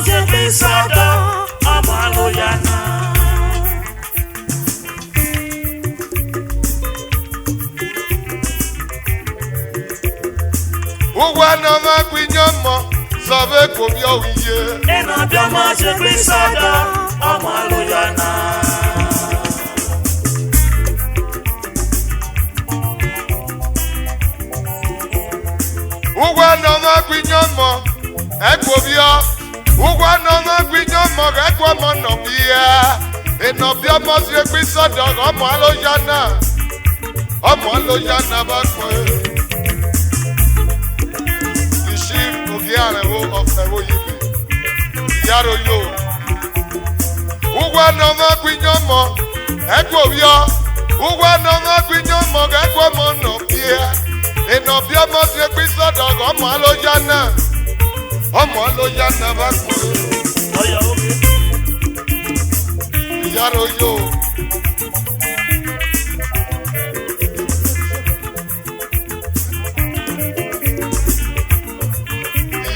ṣe fi sọ́dọ̀ ọmọ ló yànnà. Ugwa na magwinyomo sove komyo wiye. Ena bí ọmọ ṣe fi sọ́dọ̀ ọmọ ló yànnà. Ugwa na magwinyomo ekwobio. Ugwa na magwinyomo ekwomo no bia. Ena bí ọmọ ṣe fi sọ́dọ̀ ọmọ ló yànnà. Ọmọ ló yànnà bá pẹ́. Yaro of Ewo Yibi. Yaro yo. Ugwa no ma gwinyomo. Ekwo bia. Ugwa no ma gwinyomo. Ekwo mo no bia. Eno bia mo se gbi sodo ọmọ lo yana. Ọmọ lo yana ba ko. Oya obi. Yaro yo.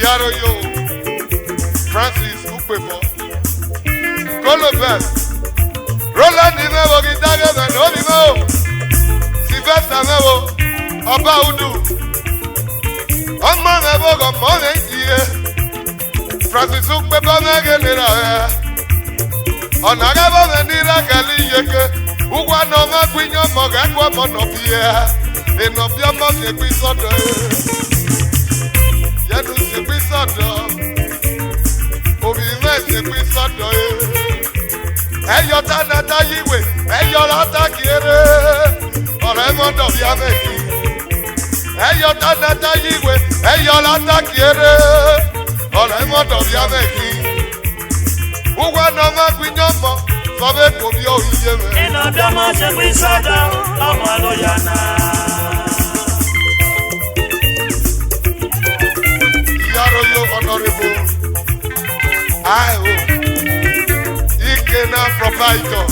Yaro yo, Francis Ukpefo, Colobert, Roland Imewo Gitaga and Obimo, Sylvester Mewo, Oba Udu, Ọmọ Mewo Gọmọ Nìyẹ, Francis Ukpefo Megenera, Ọ̀nàgẹ́bọ̀ Mẹ́nira Kẹ́lí Yeke, Ugwa Nọ́mọ Gbìyànjú Mọ̀gẹ́kọ̀ Mọ̀nọ̀bíyẹ, Ìnọ̀bí ọmọ Ṣègbí sọ́dọ̀ Yẹ́nu ṣègbí sọ́dọ̀, obìnrin ṣègbí sọ́dọ̀ ẹ̀yọ́ tánátá yíwèé, ẹ̀yọ́ látà kéré, ọ̀rẹ́ mọ́dọ̀ bí amẹ́kì. Ẹ̀yọ́ tánátá yíwèé, ẹ̀yọ́ látà kéré, ọ̀rẹ́ mọ́dọ̀ bí amẹ́kì. Gbogbo ẹ̀nà máa gbìyànjú mọ́, sọ pé kò bí òyìnbó mẹ́. Iná bí ọmọ ṣègbí sọ́dọ̀ ọmọ ló yànnà. Yaroyo honorable, I Ikena proprietor.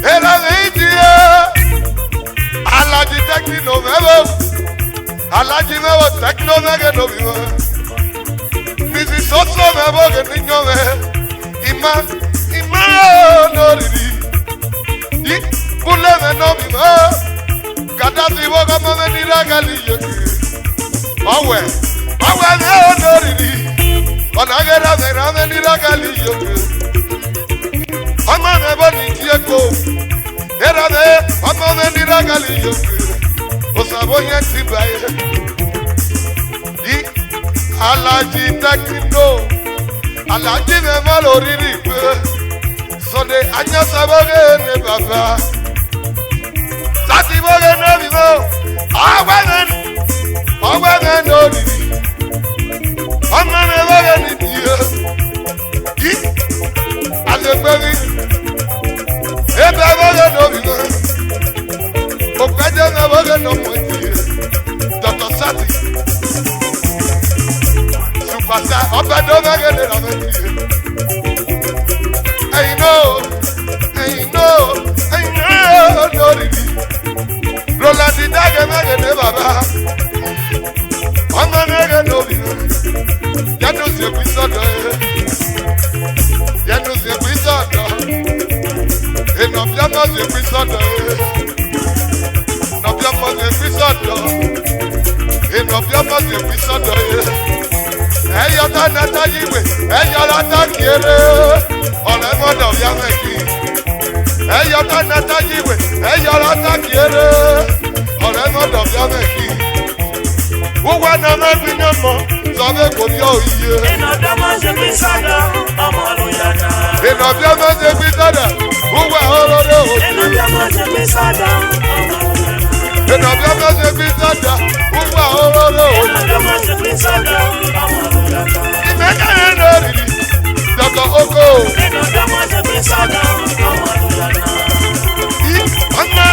Ela vendia, alaji techno mevo, alaji mevo techno mege no vivo. Mrs. Soso mevo que niño me, ima no riri, y pule me no vivo. Kadasi woga mame nira gali yoki. Owe me onoriri. Onagera me rame nira gali yoki. Oma me boni tieko. Era me oma me nira gali yoki. Osabo yen tibaye. Di alaji tekino. Alaji me maloriri pe. Sonde anya saboge ne baba. Sati boge no vivo, ọgbẹ́ni òdìdí, ọmọ mi boge ni diẹ, yí àlẹ́gbẹ́rí, ebe boge no vivo, òkèjẹ́ mi boge no mọ̀ diẹ, Dr. Sati, Supasa, ọbẹ̀ tó boge ni lọ́mọ diẹ, ẹ̀yin náà lórí. Rolandi dage mege ne baba, ọmọ mege n'obi, yẹnu si ekwi sọdọ ìnọ̀bí ọmọ si ekwi sọdọ ẹyọ tánátá yíwèé, ẹyọ látà kéré, ọ̀rẹ́ mọ́dọ̀ bí amẹ́kì. Ẹyọ tánátá yíwèé, ẹyọ látà kéré, ọ̀rẹ́ mọ́dọ̀ bí amẹ́kì. Gbogbo ẹ̀nà mẹ́bí ní mọ́, sọ pé kò bí òye. Ìnàbí ọmọ ṣe fi sọ́dọ̀ ọmọ ló yànnà. Ìnàbí ọmọ ṣe fi sọ́dọ̀, gbogbo àwọn olóde òde. Ìnàbí ọmọ ṣe fi sọ́dọ̀ ọmọ ló yànnà. Ìnàbí ọmọ ṣe fi sọ́dọ̀, gbogbo àwọn olóde òde. Ìnàbí ọmọ ṣe fi sọ́dọ̀ ọmọ ló yànnà. Ìmẹ́kẹ̀rẹ́ lórí Dr. Oko. Ìnàbí ọmọ ṣe fi sọ́dọ̀ ọmọ ló yànnà. Ọmọ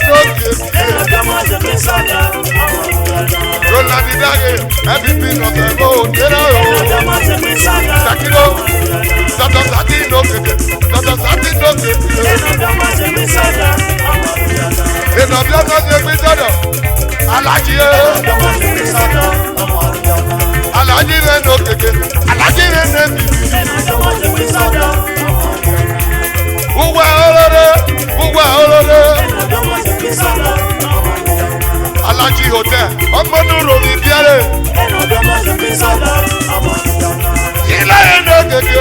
lókè. Ìnàbí ọmọ ṣe fi sọ́dọ̀ ọmọ ló yànnà. Rolandi dage, everything of them go, tera o. Ìnàbí ọmọ ṣe fi sọ́dọ̀ Sakiro, ọmọ ló yànnà. Dr. Sati no keke, Dr. Sati no keke. Ìnàbí ọmọ ṣe fi sọ́dọ̀ ọmọ ló yànnà. Ìnàbí ọmọ ṣe fi sọ́dọ̀, Alájí ẹ̀. Ìnàbí ọmọ ṣe fi sọ́dọ̀ ọmọ ló yànnà. Alaji me no keke, alaji me ne bibi. Uwa olore. Alaji hotel, ọmọ dúró mi bíẹ́rẹ̀. Ilé yẹn no keke,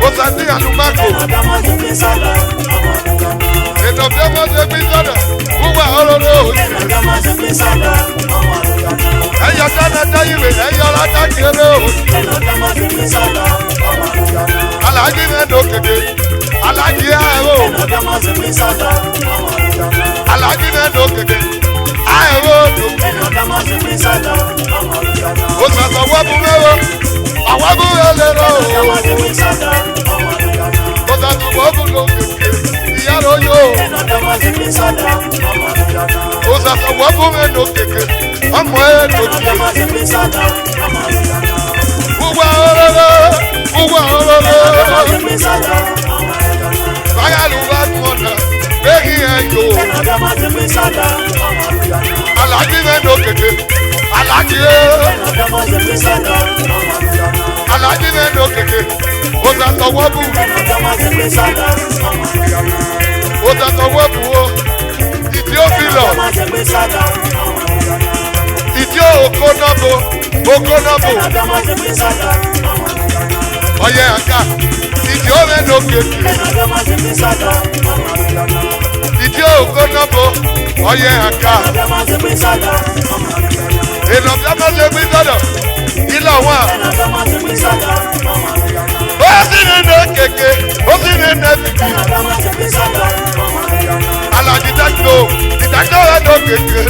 o sàtì àlùmákò. Ètò bí ọmọ ṣe fi sọ́dọ̀, uwa olore òjì. Ẹyọ dáná dáyìwé, ẹyọ ọlọ́dá kéré òjì. Alaji me no keke, alaji ẹ̀rọ. Alaji me no keke. O sasa wabu mewo, awabu elero. O sasa wabu lo keke, iyaro yo. O sasa wabu me no keke, amo e no keke. Uwa ororo. Bagalu bakmona, begi eyo. Alaji me no keke, alaji me no keke, o sasa wabu o, iti o filo, iti o okonobo, oye aka, iti o me no keke, iti o okonobo, oye aka. Èlò bí a máa ṣe gbé sọ́dọ̀, ilé wa. Ó sì ní ní kéke, ó sì ní ní bìbí. Alàjì dájú, ìdájọ́ rẹ̀ ló kéke.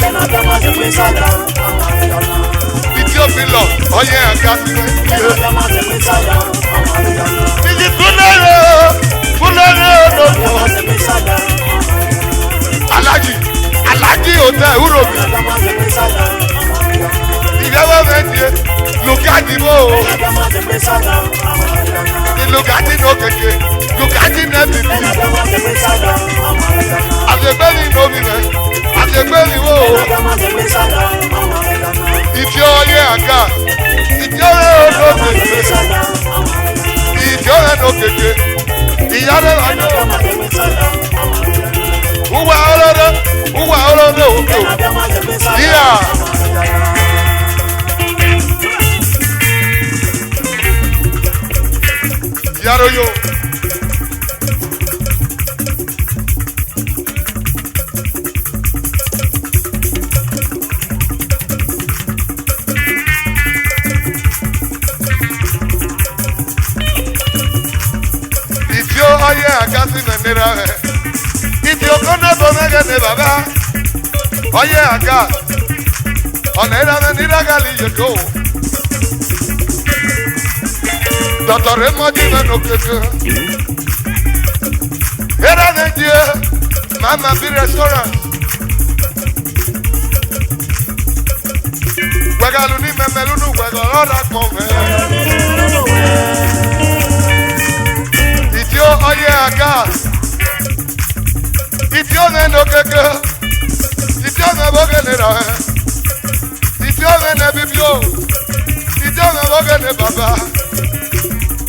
Ìdí òfin lọ, ọyẹ ẹ̀ka sí ní ìdílé. Ìdí kúlẹ̀rẹ̀ lọ́dọ̀. Alàjì òtẹ́ ìwúrò mi. Ìjọba méje, lùkàdì bò ó. Ìlùkàdì ní òkèké, lùkàdì ní ẹ̀bìbì. Àṣegbéni ní omi rẹ̀, àṣegbéni wò ó. Ìdí ọyẹ àga, ìdí ọyẹ olókèké. Ìdí ọyẹ olókèké, ìyá rẹ̀ wà ní òkè. Uwa olódó òkè. Yíyà. Yaro yo. Idio oye agasi nenera he. Idio kona bomege ne baba. Oye aga. Onera nenira gali yeko. Doctor Emojina no keke. Era de Dieu, Mama Bi restaurant. Wegaluni memelunu wegolora kome. Idio oye aga. Idio no keke. Idio me bogenera. Idio me bibio. Idio me bogene baba.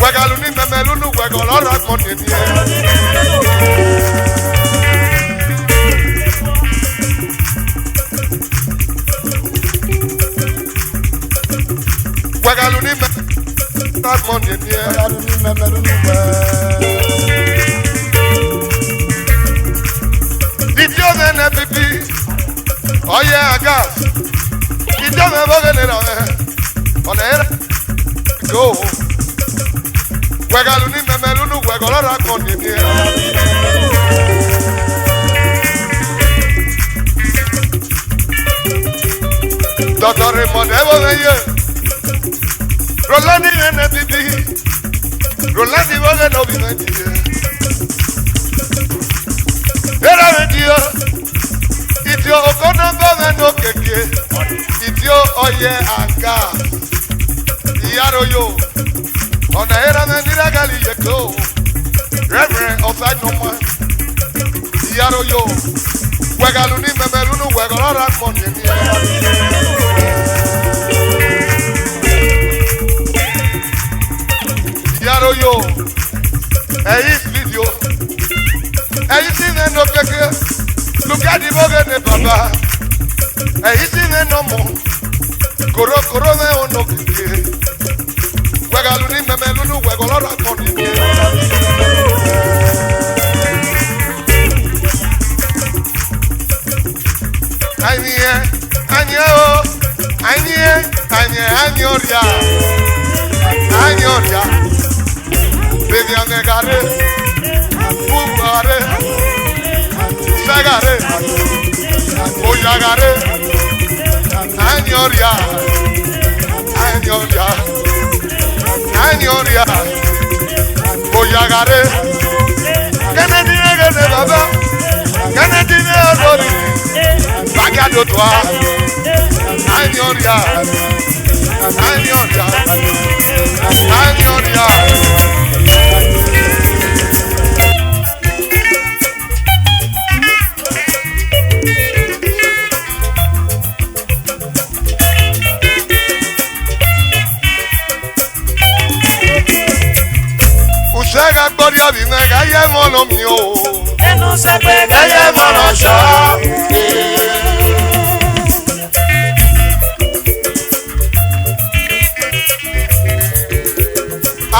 Wegaluni memelunu wegolora kone ni. Wegaluni memelunu kone ni. Wegaluni memelunu Idio me bibi. Oye aga. Idio me bogenera. Onera. Go. Wegaluni memelunu wegolora kone ni. Doctor Modevo veye. Rolandi ene bibi. Rolandi voge no viventi. Era vendio. Idio okona bove no keke. Idio oye anga. Yaro yo. Ona era menira gali yeko. Reverend outside no man. Yaro yo. Wegaluni memelunu wegolora kone ni. Aroyo. Hey, video. Hey, see me no keke. Look at the bogan papa. Hey, see me no more. Koro me ono keke. Wegaluni memelunu wegolora koni. Anyoria. Baby, I'm a gare. Bugare. Sagare. Oyagare. Anyoria. Oyagare. Kennedy baba. Kennedy odori. Bagado toi. Anyoria. Usega gloria bime gaye mono mio. Enu se pe gaye mono sha.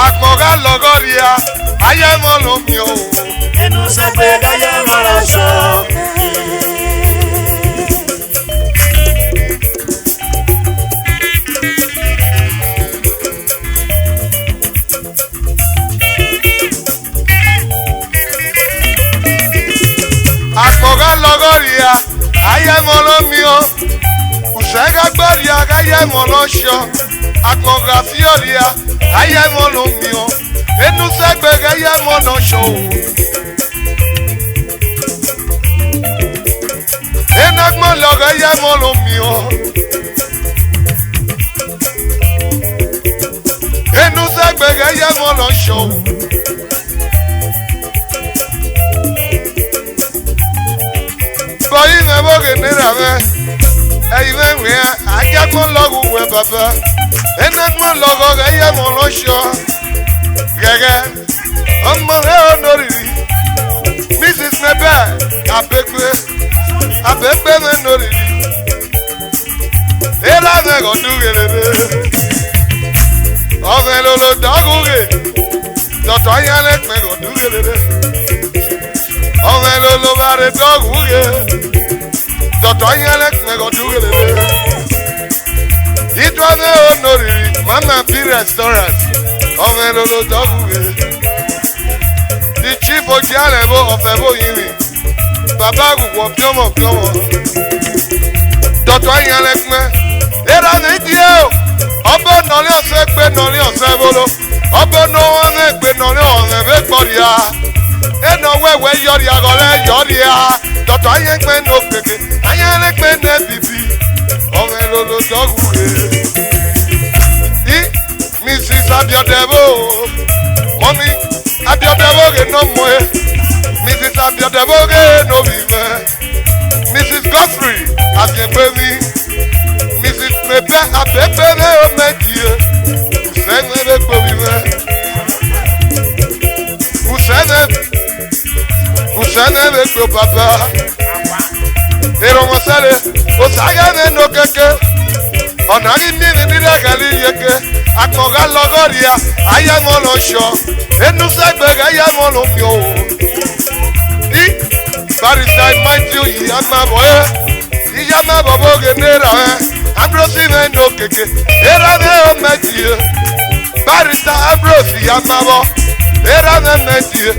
Akmoga logoria aye mono mio. Enu se pe gaye mono sha. Akmoga logoria aye mono mio. Usega gloria gaye mono sha. Akmoga fioria aye mono mio. Enu segbe gaye mono sha. Enagmo logo gaye mono mio. Enu segbe gaye mono sha. Boy me boge nera me. Hey me we ajagmo logo we baba. Enagmo logo gaye mono sha. Gege omo he onori. Mrs. Mebe abegbe me nori. Era me go dugelele. Ome lolo doguge. Doto yale me go dugelele. Ome lolo bare doguge. Doto yale me go dugelele. It was me onori. Mama B restaurant. Ome lolo doguge. The chief of Jalebo of Ebo Yimi. Baba gugu piomo. Doto yale me. Era me dio. Obo noli ose bolo. Obo no one gbe noli one be gboria. Eno wewe yori agole yori a. Doto ayen gbe no keke. Ayen le gbe ne bibi. Ome lolo doguge. Mrs. Abiodebo. Mommy Abiodebo ge no moe. Mrs. Abiodebo ge no vive. Mrs. Godfrey Abiebemi. Mrs. Mebe Abebebe Omedie. Usene be vive. Usene be papa. Ero mosale. Osaga ne no keke. Onagi mi ni regali yeke. Akmoga logoria ayamono sho. Enu segbe ayamono mio. Di barista Matthew yamabo yamabo bogenera. Ambrose me no keke. Era me omedie. Barista Ambrose yamabo. Era me medie.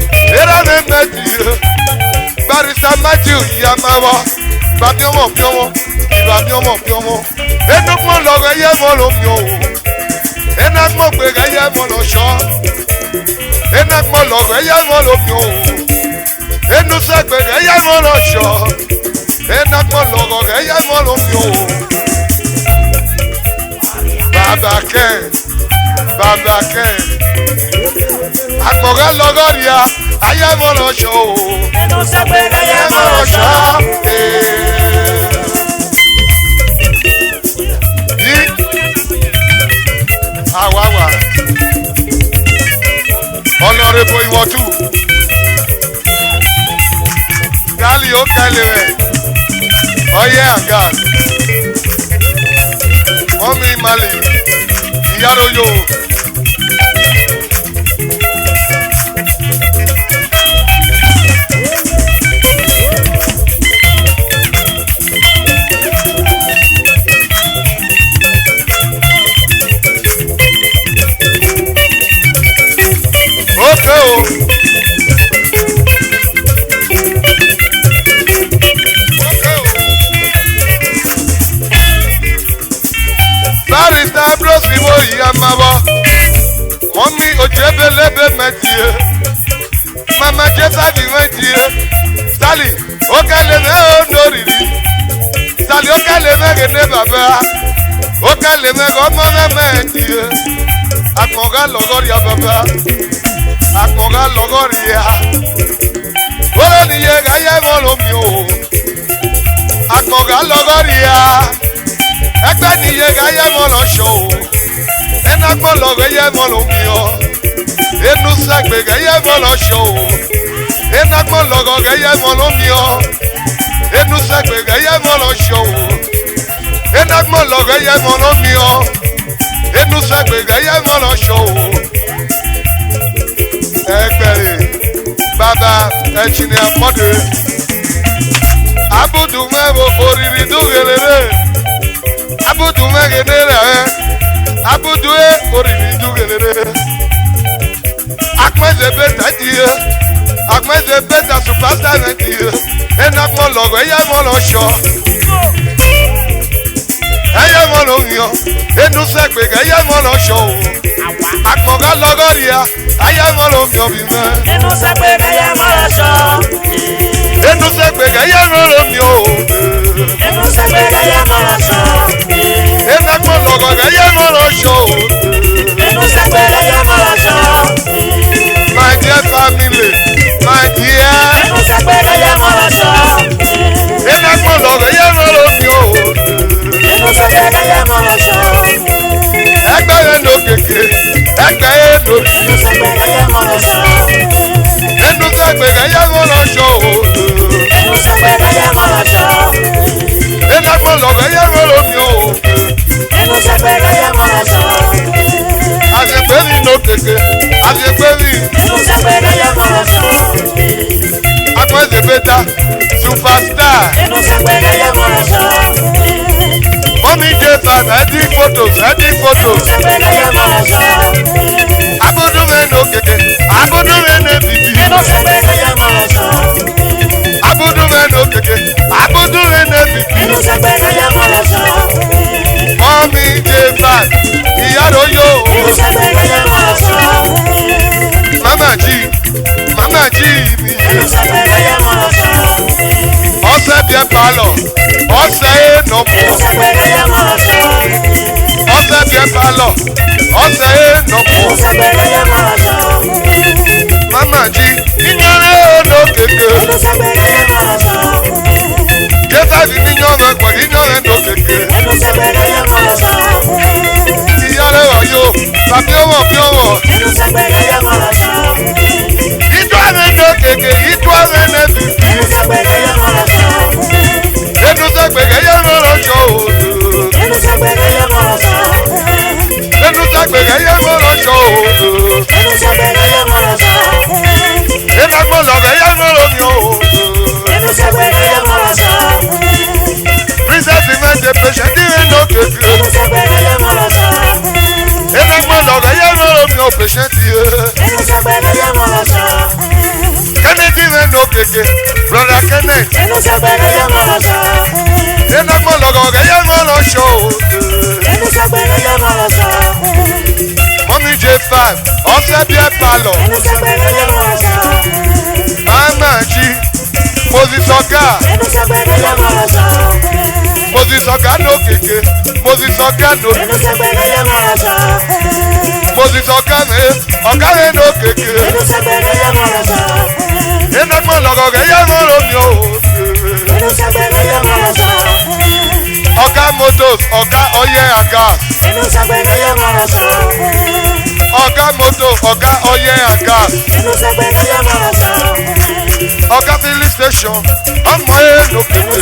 Barista Matthew yamabo. Babiomo piomo. Enugmo logo ayamono mio. Enagmo gbe gaye mono sho. Enagmo logo gaye mono mio. Enu segbe gaye mono sho. Enagmo logo gaye mono mio. Baba Ken. Akmoga logo ria aye mono sho. Enu segbe gaye mono sho. Awawa. ọyẹ àga mọ́mí malè ìyáróyò. Okay, oh. Barista Bros Iwo Iyamabo, Mommy Ojebelebe Medie, Mama Jesadi Medie, Sally, Okaleme Onoriri, Sally Okaleme Gene Baba, Okaleme Gomona Medie, Akmoga Logoria Baba. Akmoga Logoria, Olo niye gaye molomio. Akmoga Logoria, Ekpe niye gaye molosho. Enakmo logoye molomio. Enu sagbe gaye molosho. Enakmo logo gaye molomio. Enu sagbe gaye molosho. Enakmo logo gaye molomio. Enu sagbe gaye molosho. Egbere baba echine mode abudu mebo oriri dugelere abudu megenere abudu oriri dugelere akmeze beta die akmeze beta superstar die enakmo logo eya mo lo sho eya mo lo yo enu segbe eya mo lo sho akmoga logo ria aya molo mi obime. Enu segbe gaya molo. Enu segbe gaya molo mi o. Enu segbe gaya molo. Ena molo gaya molo show. Enu segbe gaya molo. My dear family, my dear. Enu segbe gaya molo. Ena molo gaya molo mi o. Enu segbe gaya molo. Egbe eno keke, egbe eno. Enu segbe gaya molo. Enu segbe gaya molo show. Enu segbe gaya molo. Ena molo gaya molo mi o. Enu segbe gaya molo. Asepevi no keke, asepevi. Enu segbe gaya molo. Akmeze beta, superstar. Enu segbe gaya molo. Mommy Jason, edit photos. Enu segbe gaya molo. Abudu meno keke, abudu meno bibi. Enu segbe gaya molo. Abudu meno keke, abudu meno bibi. Enu segbe gaya molo. Mommy Jason, Iyaroyo. Enu segbe gaya molo. Mama G mi. Enu segbe gaya molo. Ọsẹ bíẹ palọ, ọsẹ ènàmú. Enu segbe gaya molo. Ọsẹ bíẹ palọ, ọsẹ ènàmú. Enu segbe gaya molo. Mama G, ìyàrá ènà keke. Enu segbe gaya molo. Jason mi yànrẹ pọ̀, ìyàrá ènà keke. Enu segbe gaya molo. Ìyàrá ọ̀yọ́, tàbí ọwọ́ bí ọwọ́. Enu segbe gaya molo. Ìtú àrẹ ènà keke, ìtú àrẹ ènà bibi. Enu segbe gaya molo. Enu segbe gaya molo show. Enu segbe gaya molo. Enu segbe gaya molo show. Enu segbe gaya molo. Ena molo gaya molo mi o. Enu segbe gaya molo. Princess Imende patient no keke. Enu segbe gaya molo. Ena molo gaya molo mi o patient ye. Enu segbe gaya molo. Anything we no keke. Brother Kenneth. Enu segbe gaya molo. Ena molo gaya molo show. Enu segbe gaya molo. Mommy J5, ọsẹ bíẹ palọ. Enu segbe gaya molo. Mama G, Moses Oga. Enu segbe gaya molo. Moses Oga no keke. Moses Oga no. Enu segbe gaya molo. Moses Oga me no keke. Enu segbe gaya molo. Ena molo gaya molo mi o. Enu segbe gaya molo. Oga Motos, Oga Oye Aga. Enu segbe gaya molo. Oga Moto, Oga Oye Aga. Enu segbe gaya molo. Oga Filling celebration. Ọmọ yẹn ló kéde.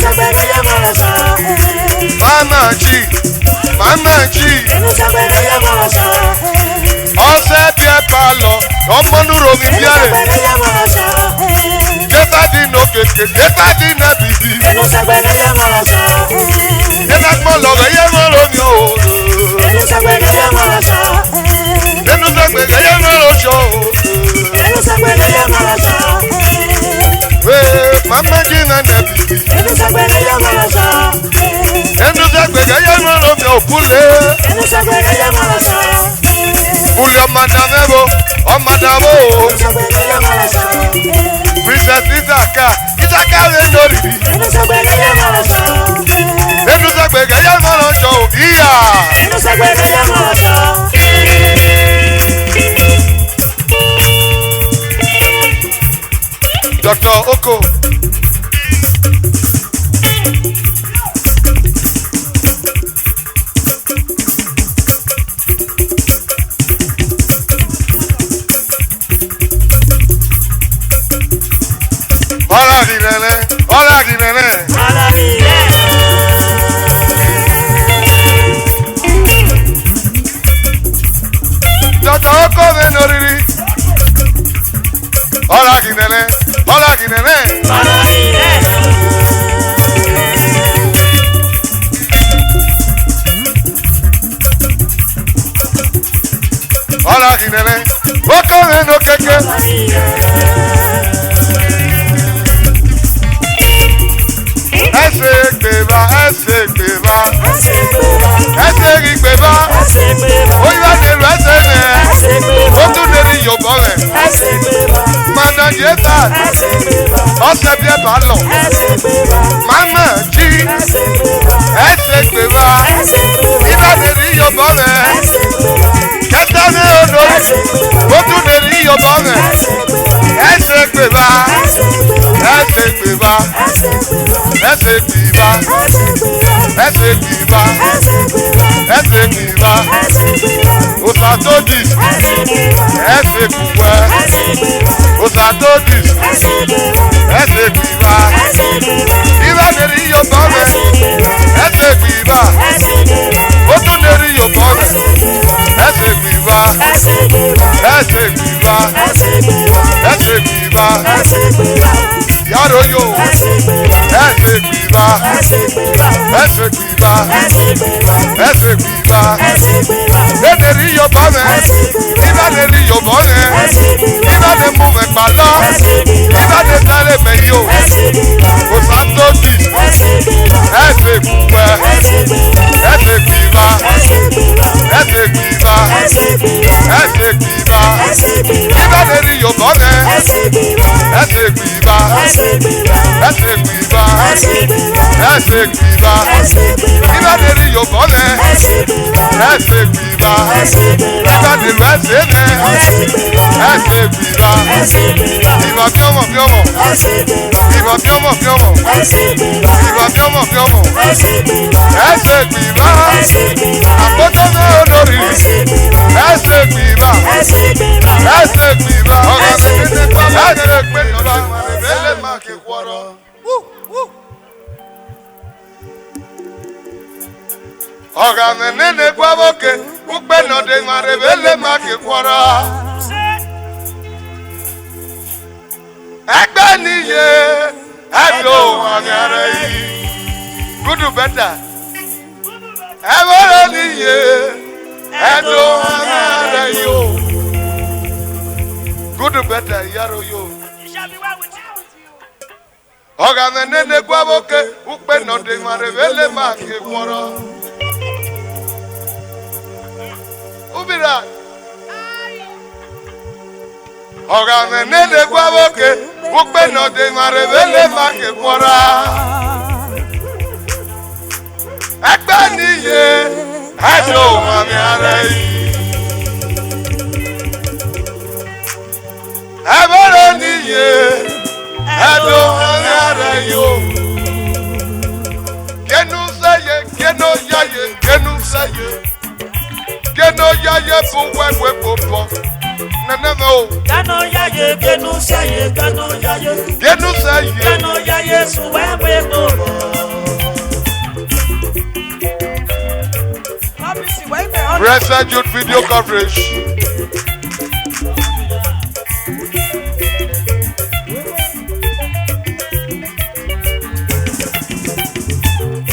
Mama G. Ọ̀sẹ̀ bí ẹ bá lọ, ọmọ nùrọ̀ mi bí ẹ. Kẹta di nà kéke, kẹta di nà bìbí. Kẹta gbọ́ lọ́rọ̀ yẹn mọ́ lómi o. Nínú sẹ́gbẹ̀dẹ̀ yẹn mọ́ lọ sọ o. Mama G nà nà bìbí. Nínú sẹ́gbẹ̀dẹ̀ yẹn mọ́ lómi o kúlẹ̀. Kúlẹ̀ ọmọdàmẹ́bò, ọmọdàmọ́ o. Princess Isaka rẹ̀ lórí. Nínú sẹ́gbẹ̀dẹ̀ yẹn mọ́ lọ sọ o. Ìyá. Dr. Oko. Hola di nene. Dr. Oko me noriri. Hola di nene. Hola di nene. Oko me no keke. Ẹsẹ̀ gbèbá. Oyinba dèrò ẹsẹ̀ nẹ̀. Ó tún lè rí Yorùbá rẹ̀. Mọ̀nà Jésà. Ọ̀sẹ̀ bí ẹ bá lọ. Mama G. Ẹsẹ̀ gbèbá. Oyinba lè rí Yorùbá rẹ̀. Kẹta ní odò. Ó tún lè rí Yorùbá rẹ̀. Ẹsẹ̀ gbèbá. Osatodis. Osatodis. Iba neri Yorùbá rẹ̀. Ó tún neri Yorùbá rẹ̀. Yaro yo. Neri Yorùbá rẹ̀. Iba neri Yorùbá rẹ̀. Iba ne mú mẹ́ pàlọ́. Iba ne sáré mẹ́ yó. Osatodis. Iba neri Yorùbá rẹ̀. Iba neri Yorùbá rẹ̀. Ọ̀gá mẹ́nẹ́nẹ́ gbọ́bọ̀kẹ́ púpẹ́ nọ̀dẹ̀ màrẹ̀bẹ́lẹ̀ máa kì kwọ́rọ́. Ẹgbẹ́ níye ẹ̀dọ̀ àmì ara yìí. Gúdù bẹ́tà. Ẹ̀wọ́rẹ́ níye ẹ̀dọ̀ àmì ara yìí o. Gúdù bẹ́tà yàrá yóò. Ọ̀gá mẹ́nẹ́nẹ́ gbọ́bọ̀kẹ́ púpẹ́ nọ̀dẹ̀ màrẹ̀bẹ́lẹ̀ máa kì kwọ́rọ́. Ubira. Ọ̀gá mẹ́nẹ́dẹ́ gbábọ́kẹ́ púpẹ́ nọ̀dẹ̀ màrẹ̀bẹ́lẹ̀ máa kè kwọ́ra. Ẹgbẹ́ níye ẹ̀dọ̀ àmì ara yìí. Ẹ̀bẹ̀rẹ̀ níye ẹ̀dọ̀ àmì ara yìí o. Kẹ́nu sẹ́yẹ, kẹ́nu yáyẹ, kẹ́nu sẹ́yẹ. Keno ya ye bu wewe popo Nanamo. Gano yaye, geno saye, gano yaye. Genu say. Gano yaye, suwe bobo. Blessed Youth video coverage.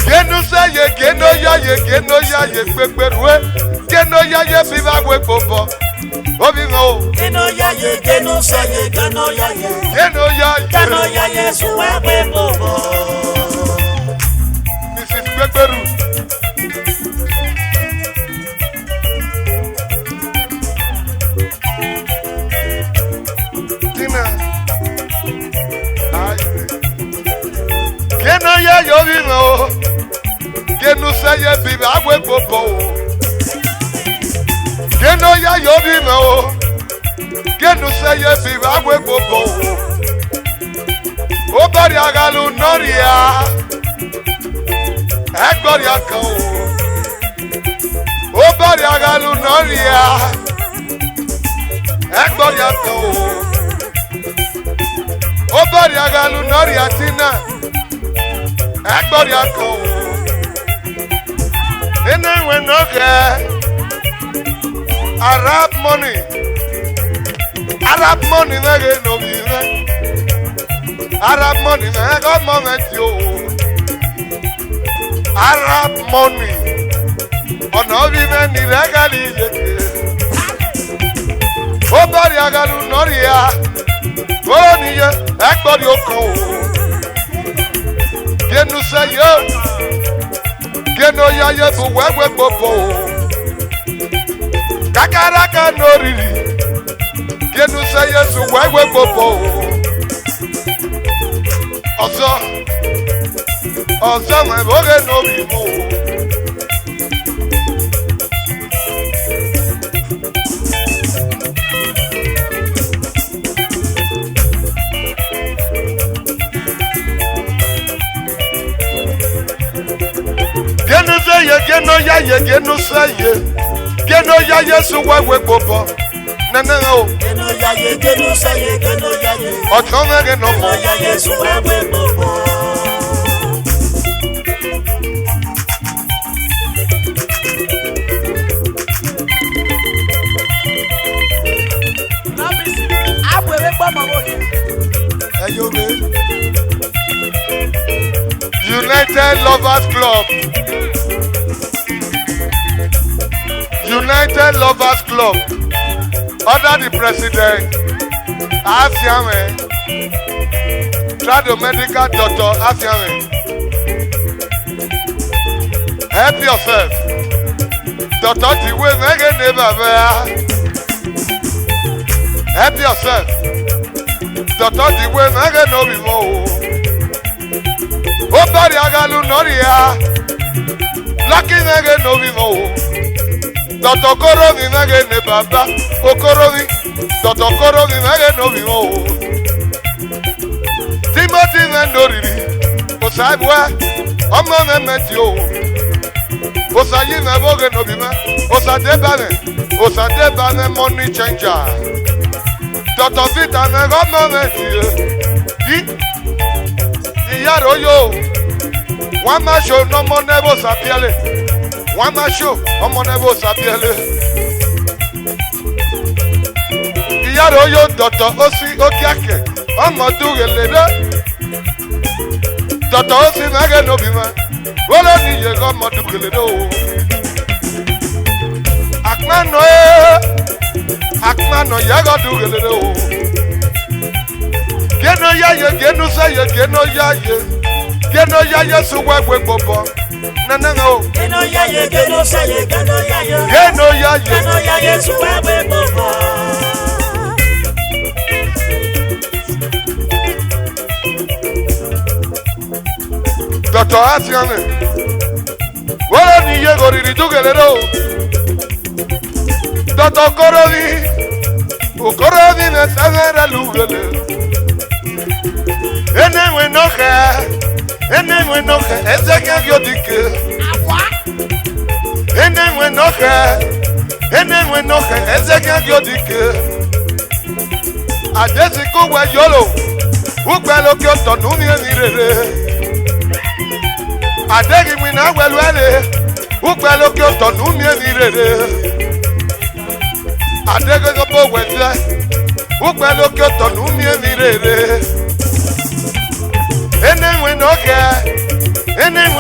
Genu saye, geno yaye, peperwe. Geno yaye, viva we bobo. Obi no. Geno yaye, geno saye, gano yaye. Geno yaye. Gano yaye, suwe bobo. Mrs. Peperu. Tina. Aye. Geno yaye, obi no. Genu saye, viva we bobo. Geno yaye, obi no. Genu saye, viva we bobo. Obari agalu noria. Egbori akan o. Obari agalu noria. Egbori akan o. Obari agalu noria tina. Egbori akan o. Ene we no ge. Arab money. Arab money nege no bi ne. Arab money nege go moment yo. Arab money. Ono bi me ni regali yeke. Obari agalu noria. Oni ye egbori okan o. Genu say yo. Geno yaye bu wewe bobo. Kakaraka no riri. Genu say yes wewe bobo. Ọ̀sọ́ mọ̀ ìbókè n'obi mú. Genu seye, genu yaye, genu seye. Genu yaye suwewe bobo. Nene o. Geno yaye, geno saye, geno yaye. Ọ̀tọ́ mẹ́rin nọ. Geno yaye, suwe bobo. United Lovers Club. United Lovers Club. Under the president, Asiame, Tradomedical Doctor Asiame. Help yourself. Doctor Tiwe Mege Nebabea. Help yourself. Doctor Tiwe Mege Nobimo. Obari agalu noria. Lucky Mege Nobimo. Doctor Koro mi Mege Nebaba. Okoro mi. Doctor Koro mi Mege Nobimo. Timothy Mendoriri. Osabwa. Omo Memetio. Osayi Meboge Nobima. Osadebane money changer. Doctor Vita Mego Memetio. Iyaro yo. One man show no more nebo sapiele. One man show omo nebo sapiele. Iyaro yo Doctor Osi Okiake. Omo dugelede. Doctor Osi Mege Nobima. Wolo ni ye go omo dugelede o. Akmano ye go dugelede o. Geno yaye, geno saye, geno yaye. Geno yaye suwewe bobo. Nananga o. Geno yaye, geno saye, geno yaye. Geno yaye. Geno yaye suwewe bobo. Doctor Asiane. Wolo ni ye go riri dugelede o. Doctor Korovi. Okorovi na sangara lugele. Enenwe noche, ezeke giodike. Enenwe noche, ezeke giodike. Adesiku we yolo. Ugbelo ki otonu mi rere. Adegi mi na welwele. Ugbelo ki otonu mi rere. Adegi go bo wele. Ugbelo ki otonu mi rere. Enenwe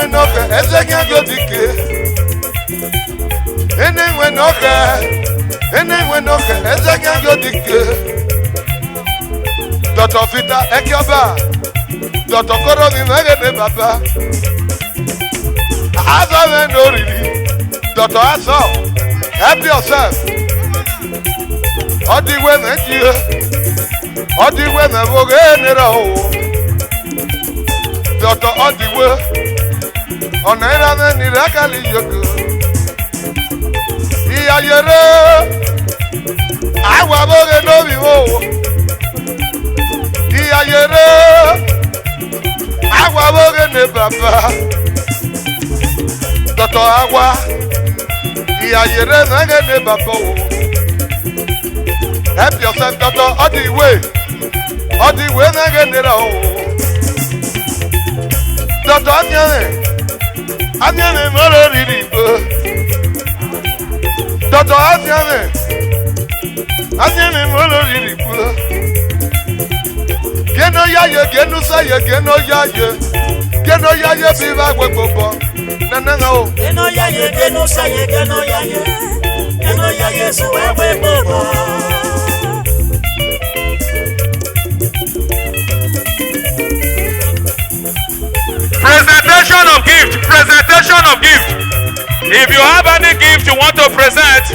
noke ezegi agodike. Enenwe noke ezegi agodike. Dr. Vita Ekioba, Dr. Koro mi megene baba. Aso me no really. Dr. Aso, help yourself. Odiwe meji. Odiwe me boge nira o. Dr. Odiwe. Onaira me ni rakali yoko. Iya yere. Awa boge no bi wo. Ayere agwa boge ne baba Dr. Agwa ayere nage ne baba help yourself Dr. Odiwe nage ne ra o Dr. Anyame moro riri Dr. Anyame moro riri Geno yaye, geno saye, geno yaye biva gwe bobo. Nana o. Geno yaye, geno saye, geno yaye suwe gwe bobo. Presentation of gift. If you have any gift you want to present,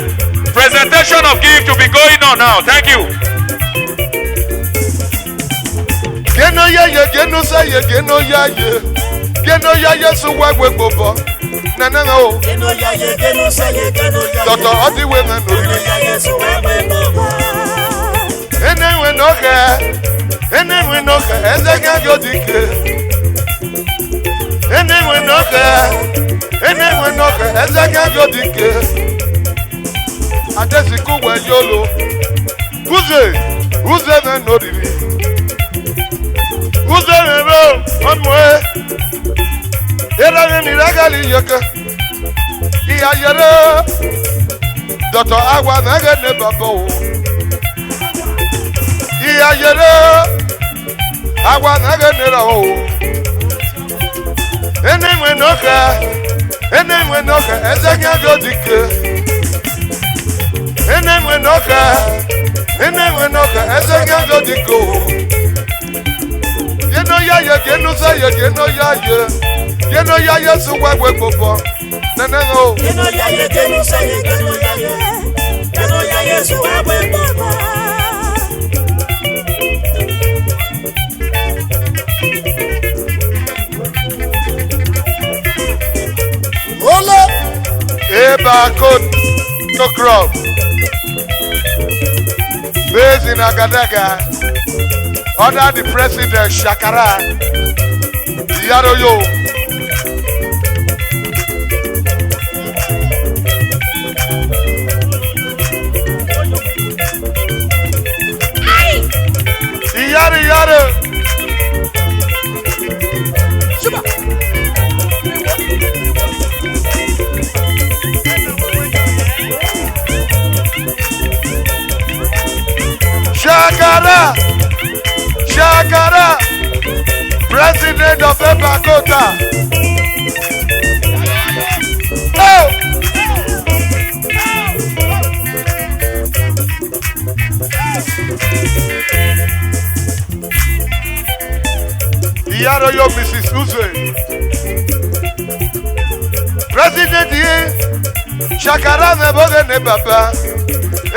presentation of gift will be going on now. Thank you. Geno yaye, geno saye, geno yaye suwe gwe bobo. Nana o. Geno yaye, geno saye, geno yaye. Dr. Odiwe na no. Geno yaye suwe gwe bobo. Enenwe noke ezegi agodike. Enenwe noke ezegi agodike. Adesiku we yolo. Uze me no riri. Uzerero onwe Erane ni ragali yoke Iya yere Dr. Agwa nage ne babo Iya yere Agwa nage ne rao Enenwe noke ezegi agodike Enenwe noke ezegi agodike Geno yaye, geno saye, geno yaye suwe gwe bobo. Nana o. Geno yaye, geno saye, geno yaye suwe gwe bobo. Ole. Eba kot to crop. Based in Agadaga. Under the president Shakara Yaroyo. Yare. Shakara, President of Ebakota. Oh! Yaroyo Mrs. Uze. President here, Shakara neboge ne baba.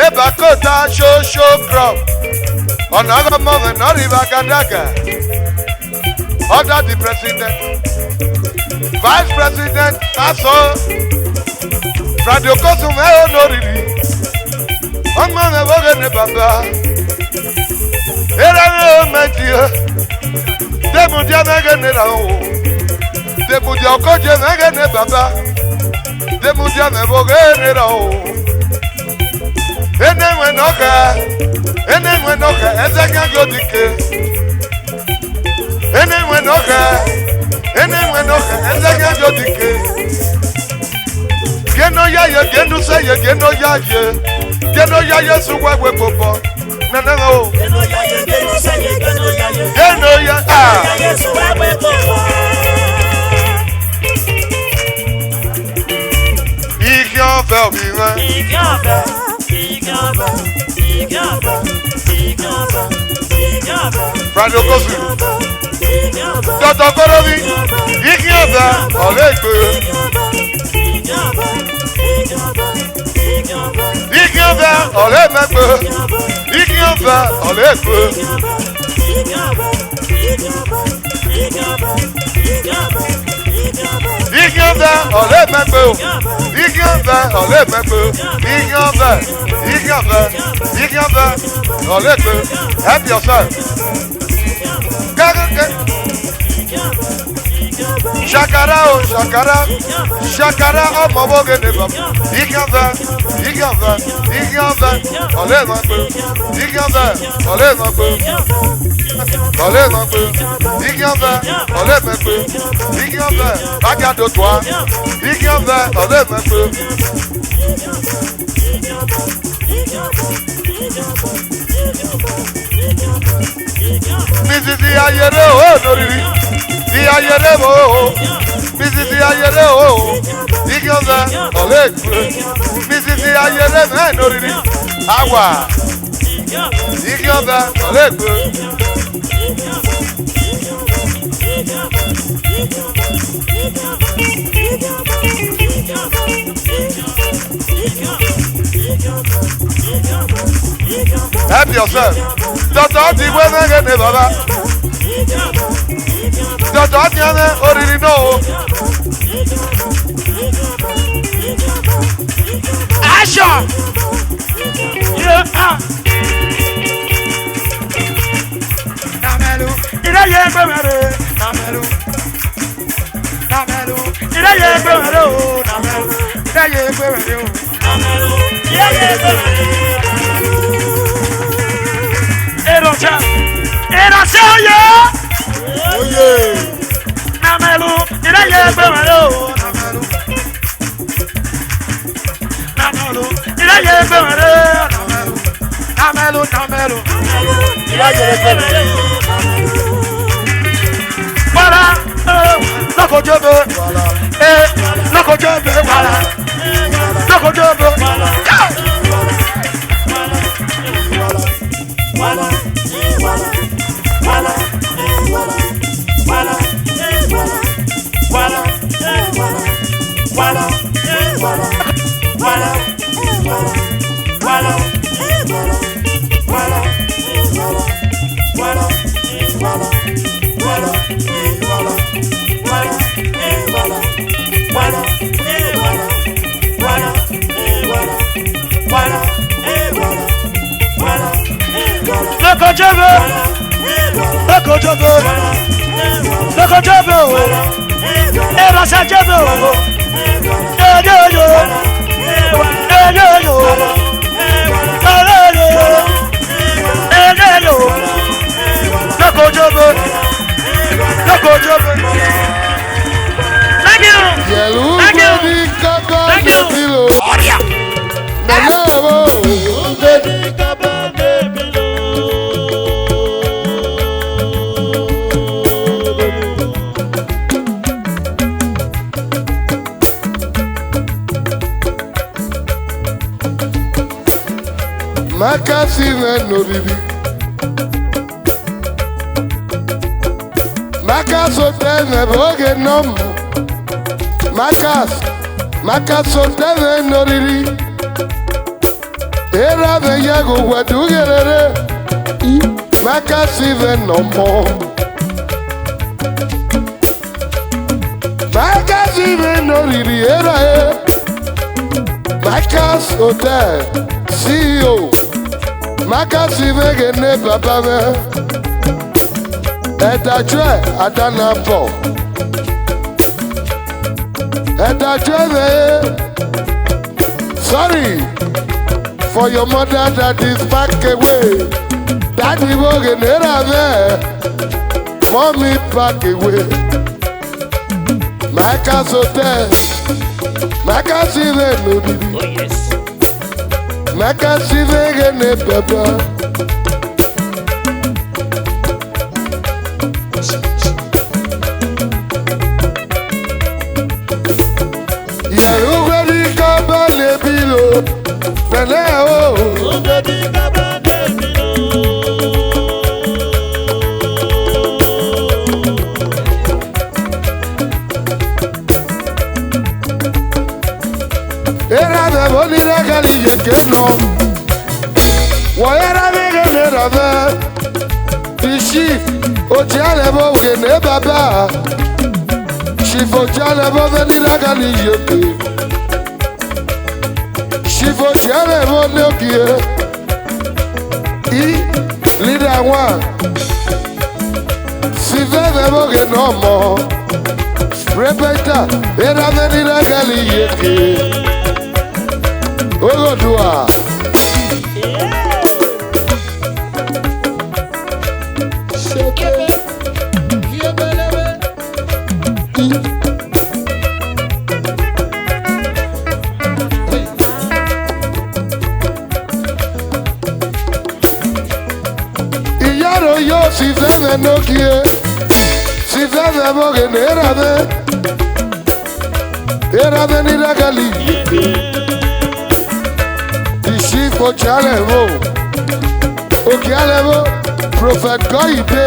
Ebakota show crop. Another moment, not even Gadaga. Under the president, vice president, that's all. Radio Cosumeo no really. On my never baba. Era no media. Demudia Naganera. Demudia Koja Nagane Baba. Demudia Nevoganera. Enenwe noka, ezega godike. Enenwe noka, ezega godike. Geno ya ye, geno say ye, geno ya ye. Geno ya ye suwe popo. Nana o. Geno ya ye, geno say ye, geno ya ye. Geno ya ah. Ye suwe popo. Ikianfel biwe. Radio Kosu. Dr. Korobi. Ikianfel olegbe. Ikianfel olemegbe. Ikianfel olegbe. Ikianfel olemegbe. Ikianfel olegbe. Help yourself. Shakara ọmọ bóge ní bàbá. Ikianfel olemegbe. Ikianfel olemegbe. Ikianfel olemegbe. Ikianfel bákàdó tó a. Ikianfel olemegbe. Mrs. Ayere o noriri. Di ayere mo. Mrs. Ayere o. Ikianfel olegbe. Mrs. Ayere me noriri. Awa. Ikianfel olegbe. Help yourself. Dr. Ti wẹ́mẹ́gẹ́ ní bàbá. Dr. Ti ẹ̀mẹ́ oriri náà o. Aṣọ. Namelu, ìrẹ́yẹ gbẹ̀mẹ̀rẹ̀. Namelu, ìrẹ́yẹ gbẹ̀mẹ̀rẹ̀ o. Namelu, ìrẹ́yẹ gbẹ̀mẹ̀rẹ̀ o. Namelu, ìrẹ́yẹ gbẹ̀mẹ̀rẹ̀. Ìrọ̀ṣẹ́ oyè. Namelu, ìrẹ́yẹ gbẹ̀mẹ̀rẹ̀ o. Namelu, ìrẹ́yẹ gbẹ̀mẹ̀rẹ̀. Namelu, ìrẹ́yẹ gbẹ̀mẹ̀rẹ̀ o. Wala, lokojobe. Lokojobe, wala. Lokojobe, wala. Lokojobe, Erasajebe, Eyoyo, Lokojobe. Thank you. Thank you. Thank you. Oria. Makasi noriri. Makas otene boge nomo. Makas otene noriri. Era de yago wadugerere. Makasi ve nomo. Makasi ve noriri era e. Makas hotel CEO. Makasi ve gene baba me. Edajwe adanapo. Edajwe me. Sorry. for your mother that is back away. Daddy Bogan, there. Mommy back away. My castle hotel. My castle no Oh yes. My castle ne papa. Era de bonita galilla que no. Era de guerrera de chief. Ojale bo gene baba. Chief ojale bo venira galilla que. Chief ojale bo neokie. I leader one. Si vede bo gene no mo. Repeta. Era venira galilla que. Ogodua. Iyaro yo si vede no kie. Si vede bogen era de nira gali. Okialevo, Prophet Goide,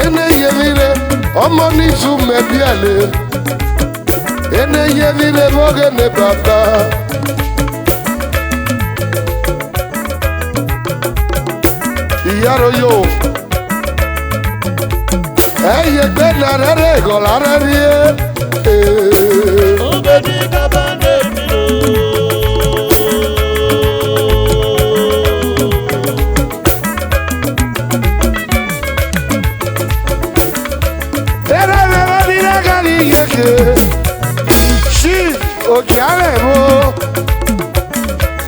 Ene Yevile, Omonizu Mebiale, Ene Yevile Bogene Baba. Iyaro yo, Eye Bena Rego la Rie, Obedi Kabane Milo. She, Okialevo,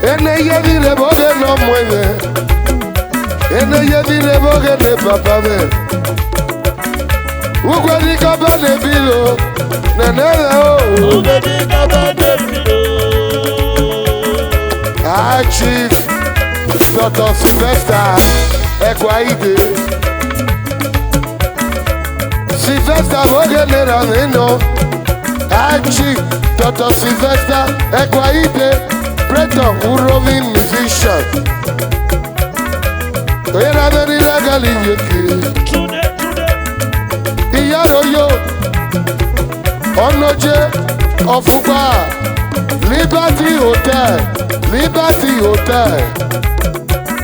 Ene Yevile Boge no mueve, Ene Yevile Boge ne papa me. Ugwedi Kabane Bilo, Nenele o. Obedi Kabane Milo. Ah, Chief, Dr. Sylvester, Ekwaide. Sylvester Boge ne rameno. Chief Dr. Sylvester Ekwaide, Preto Uromi musician. Era very legally. Iyaro yo, Onoje Ofuba, Liberty Hotel, Liberty Hotel,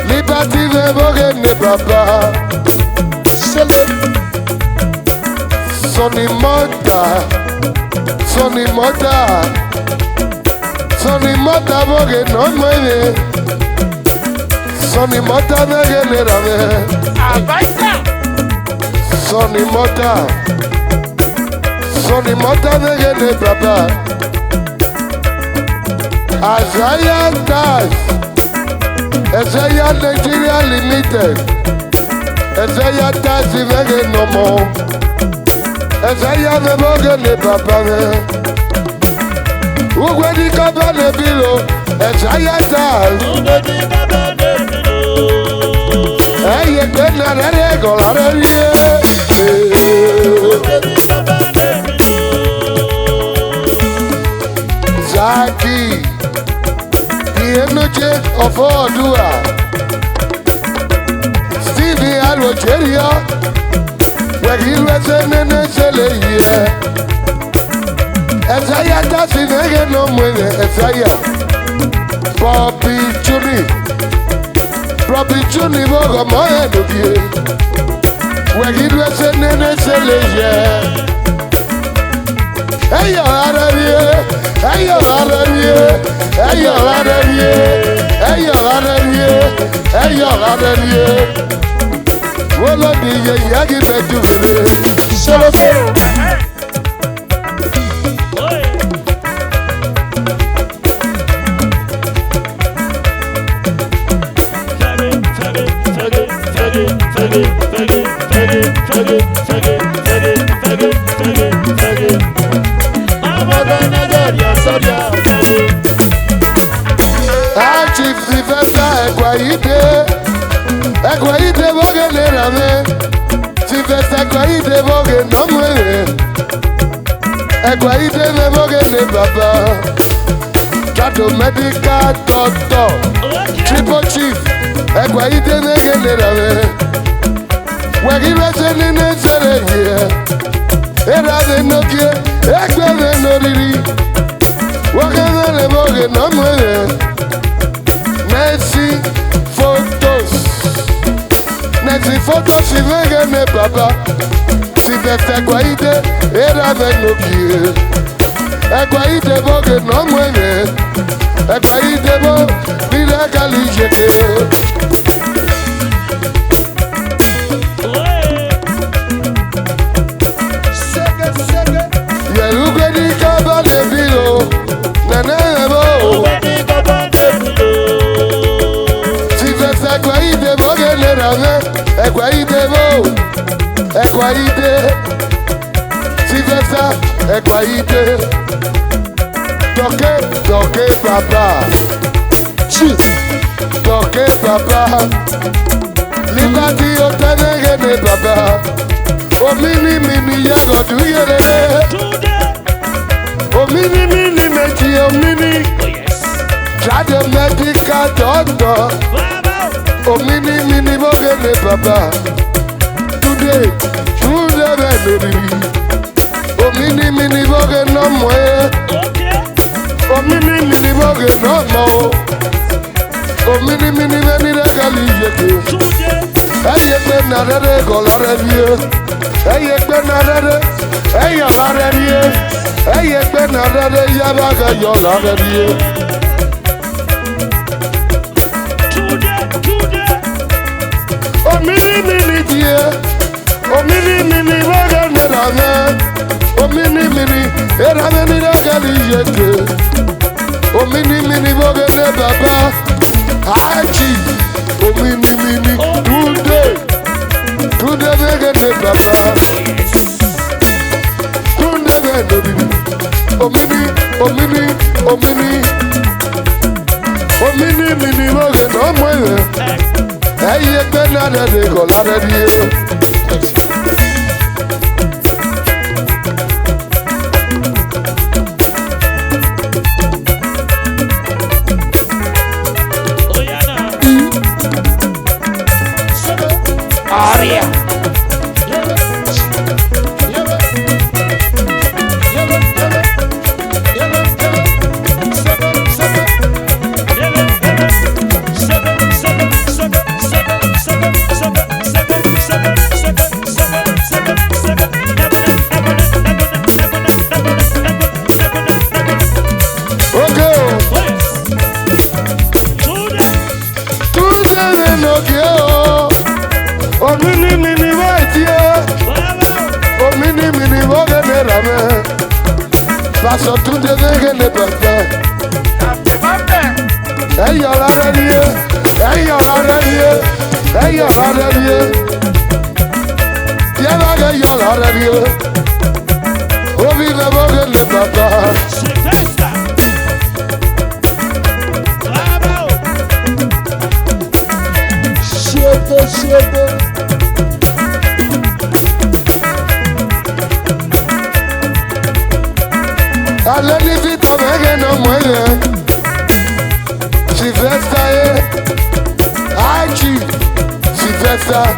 Liberty Veboge ne Baba, Sonny Monta. Sonny Mota boge no mueve. Sonny Mota de generame. Abaita. Sonny Mota de gene papa. Azaya Das. Azaya Nigeria Limited. Azaya Das vege no more. Azaya de boge ne papa me. Ugwedi Kabane Bilo, Azaya Das. Obedi Kabane Milo. Eye Bena Rego la Rie. Obedi Kabane Milo. Zaki, the energy of Odua. Stevie Alwocheria, where he was in the Celea. Ezaya dasi nege no mwene Ezaya Bobby Juni Bogo moe nubie Wegidwe se nene se leje Eyo arabie Eyo arabie Eyo arabie Eyo arabie Eyo arabie Wolo diye yagi betu vile Solo fe Chief Sylvester Ekwaide boge le rame. Sylvester Ekwaide boge no mwere. Ekwaide me boge le baba. Trato medical doctor. Triple Chief Ekwaide me le rame. Wagi bese ni ne sere ye. Era de nokie ekwe me no riri. Wakana le boge no mwere. Nancy photos. Nancy photos, si vegane papa. Si veste Ekwaide, era venokie. Ekwaide boge no mueve. Ekwaide bo, mira calijete. Yeluge di kaba de bilo. Nene bo. Ekwaide boge le rame. Ekwaide bo. Ekwaide. Sylvester Ekwaide. Toke papa. Chief. Toke papa. Liberty otenegene papa. Omini yago du yerere. Omini meji omini. Trade medical doctor. Omini boge le papa. Today benori. Omini boge no moe. Omini boge no mo. Omini veni de gali yeke. Eye pe na rere golare vie. Eye pe na rere. Eye lare vie. Eye pe na rere yabaga yo lare vie. Omini die. Omini boge ne rame. Omini erame ni de gali yeke. Omini boge ne baba. Achi. Omini today nege ne baba. Today benori. Omini boge no mueve. Eye pe na de golare die. Aria. Paso tu de vege le papa. Hey yo la radio. Y'a la yo la radio. Ovi le vogue le papa. Siete. Aleni vita mege no muere. Sylvester Achi. Sylvester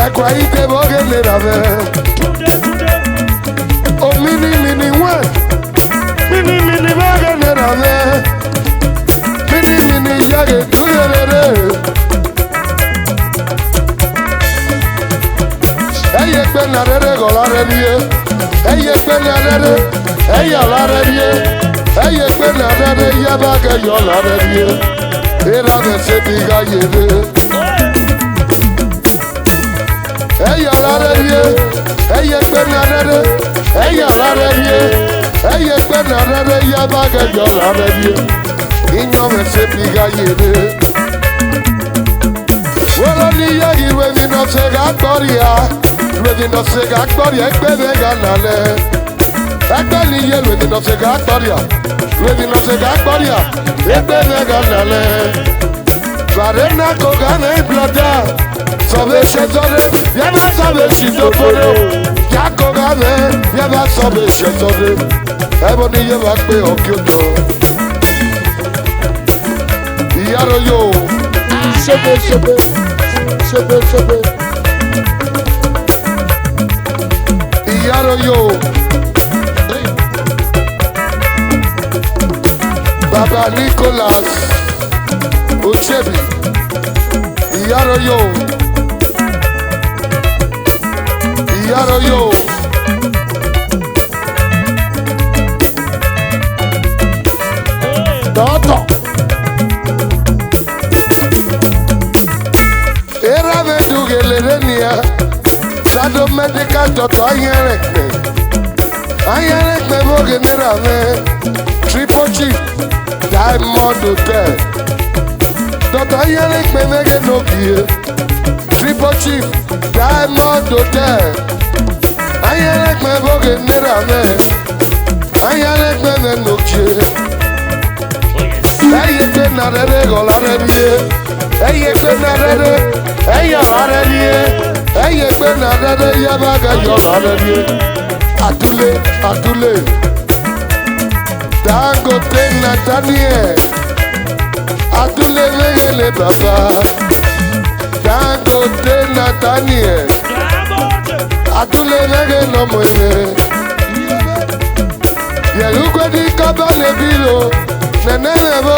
Ekwaide boge le rave. Omini wen. Mini boge le rave. Mini yage du yerere. Eye pe na rere golare die. Eye pe na rere. Eye la rere. Eye pe na rere yabaga yo la rere. Era de se diga yebe. Eye la rere. Eye pe na rere. Eye la rere. Eye pe na rere yabaga yo la rere. Inyo me se diga yebe. Wolo ni yagi we no se ga gloria. We no se ga gloria ekbe be ganale. Egbe ni ye lweni no se ga gloria. Lweni no se ga gloria. Egbe ne ga nale. Varena ko ga ne bloda. Sobe shezore, yaba sobe shidopore. Yako ga ne, yaba sobe shezore. Ebo ni ye va pe okyoto. Iyaro yo. Shebe shebe. Shebe shebe. Iyaro yo. Baba Nicholas Ochebi. Iyaro yo. Iyaro yo. Toto. Era me dugelenia. Shadow medical doctor ayerekpe. Ayerekpe boge nira me. Triple Chief Diamond Hotel. Doctor ayerekpe mege no kie. Triple Chief Diamond Hotel. Ayerekpe boge nira me. Ayerekpe me no kie. Ayekpe na rere golare bie. Ayekpe na rere. Ayalare bie. Ayekpe na rere yabaga yolare bie. Atule, atule. Dangote Nathaniel. Atule megele baba. Dangote Nathaniel. Atule megele no mwene. Yelukwe di kabane bilo. Nene mebo.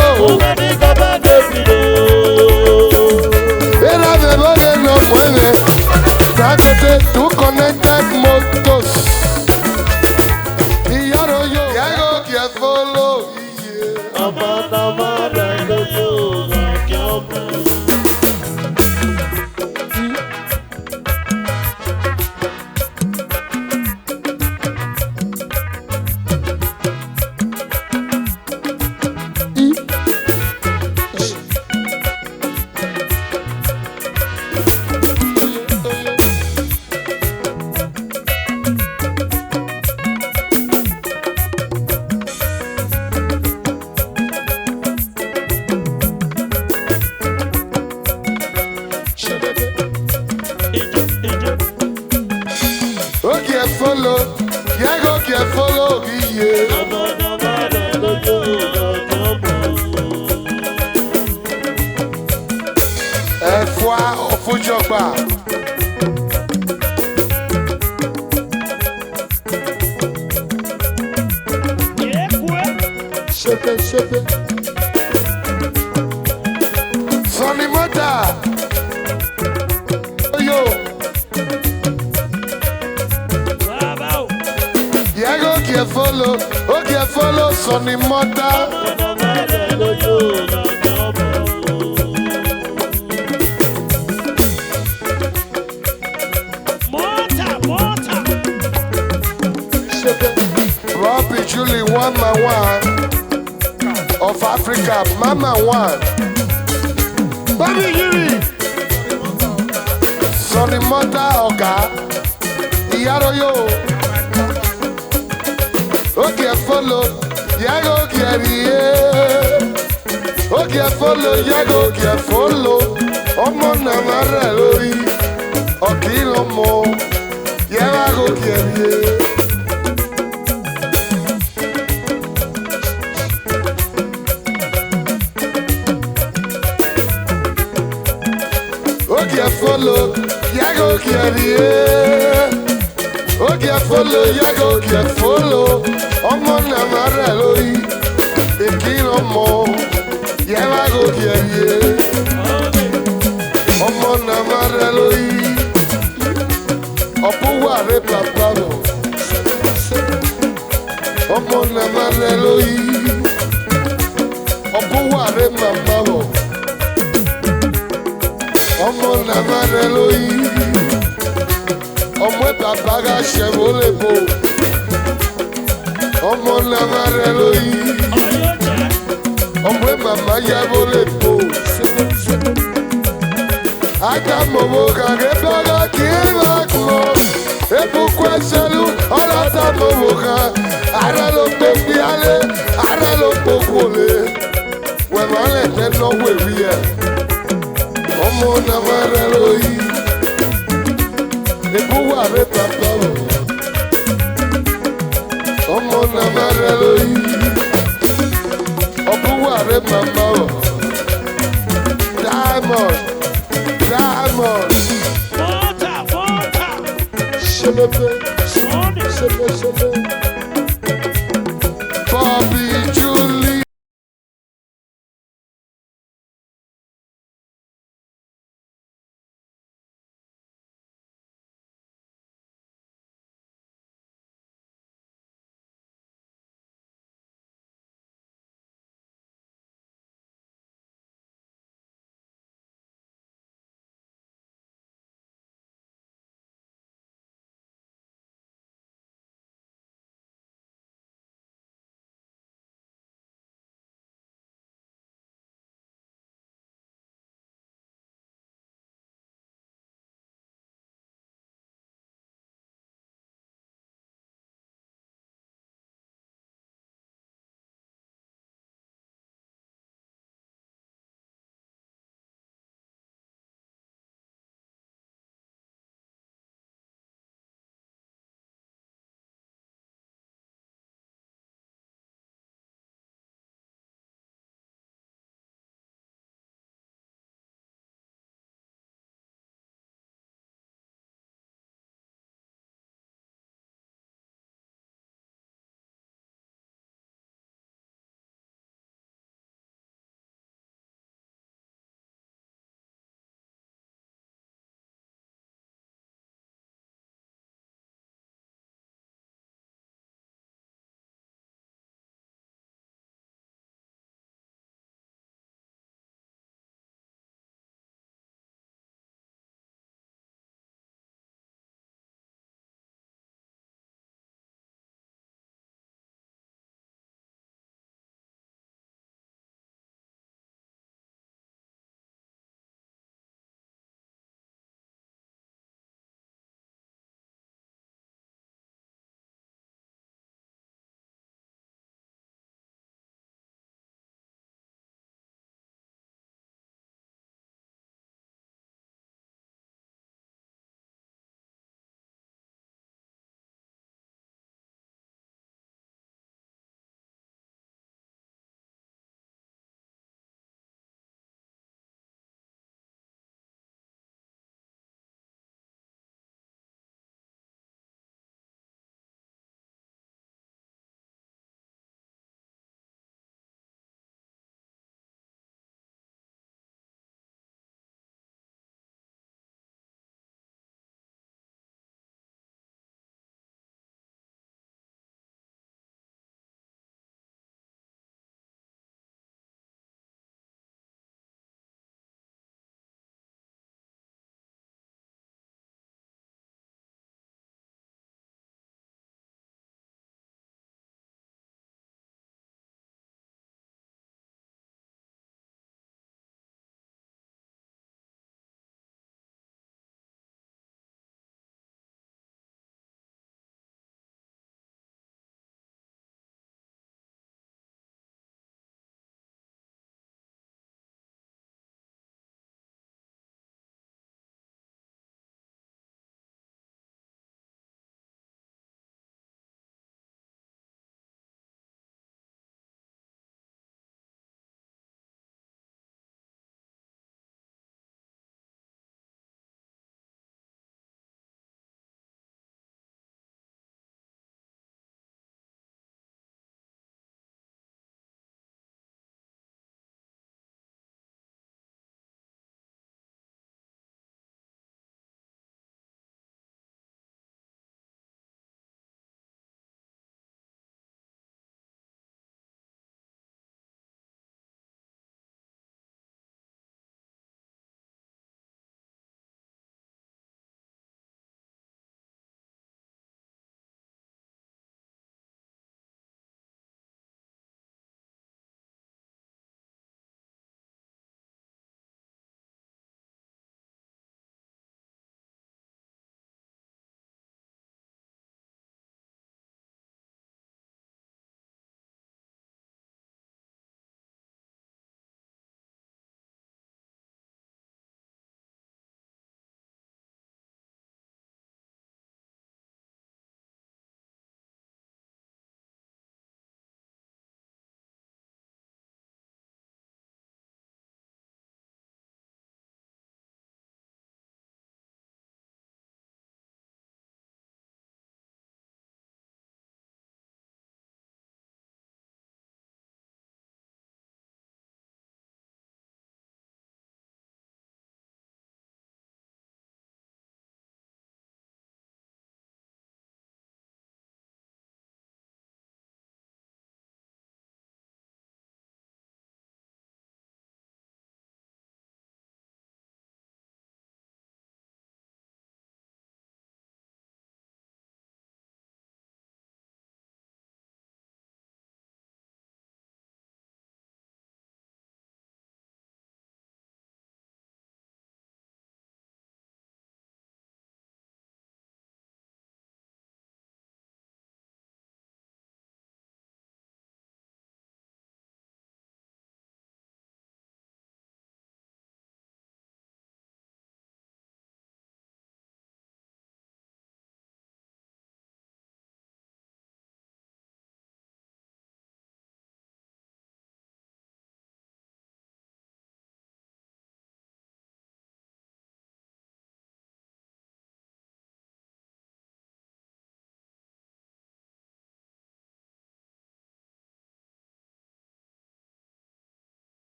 Era mebo de no mwene. Dangote to connected motors. Iyaro yo. Yago kia follow. Okay, follow. Yago kia follow. Efwa ofujogba. Shepe shepe. Sonny Mota. Yo. Yago kia follow. Okay, follow Sonny Mota. Robbie Julie 1 of Africa, Mama 1. Bobby Yuri. Sonny Mota Oga. Iyaro yo. Okay, follow. Yago Kiarie. Okay, follow. Yago Kia follow. Omo Namara Lori. Okilo mo. Yago Kiarie. Okay, follow, Yago Kiarie. Okay, follow, Yago Kia follow. Omo Namara Loi. Ekilo mo. Yago Kiarie. Omo Namara Loi. Opuwa re papalo. Omo Namara Loi. Opuwa re mamalo. Omo Namara Loi. Omo baba ga chevole bo. Omo Namara Loi. Omo mama ya vole bo. Aga momo ga gebaga kiva ko. E pourquoi salut, on la ta momo ga. ara ló gbogbo alẹ́ ara ló gbogbo lé wẹ̀rọ alẹ́ tẹ́ náwó èrí ẹ̀ ọmọ nàmá rẹ lóyí ìbúwà rẹ tàbí ọmọ nàmá rẹ lóyí ọbúwà rẹ màmá o diamond diamond ṣẹlẹbẹ ṣẹlẹbẹ.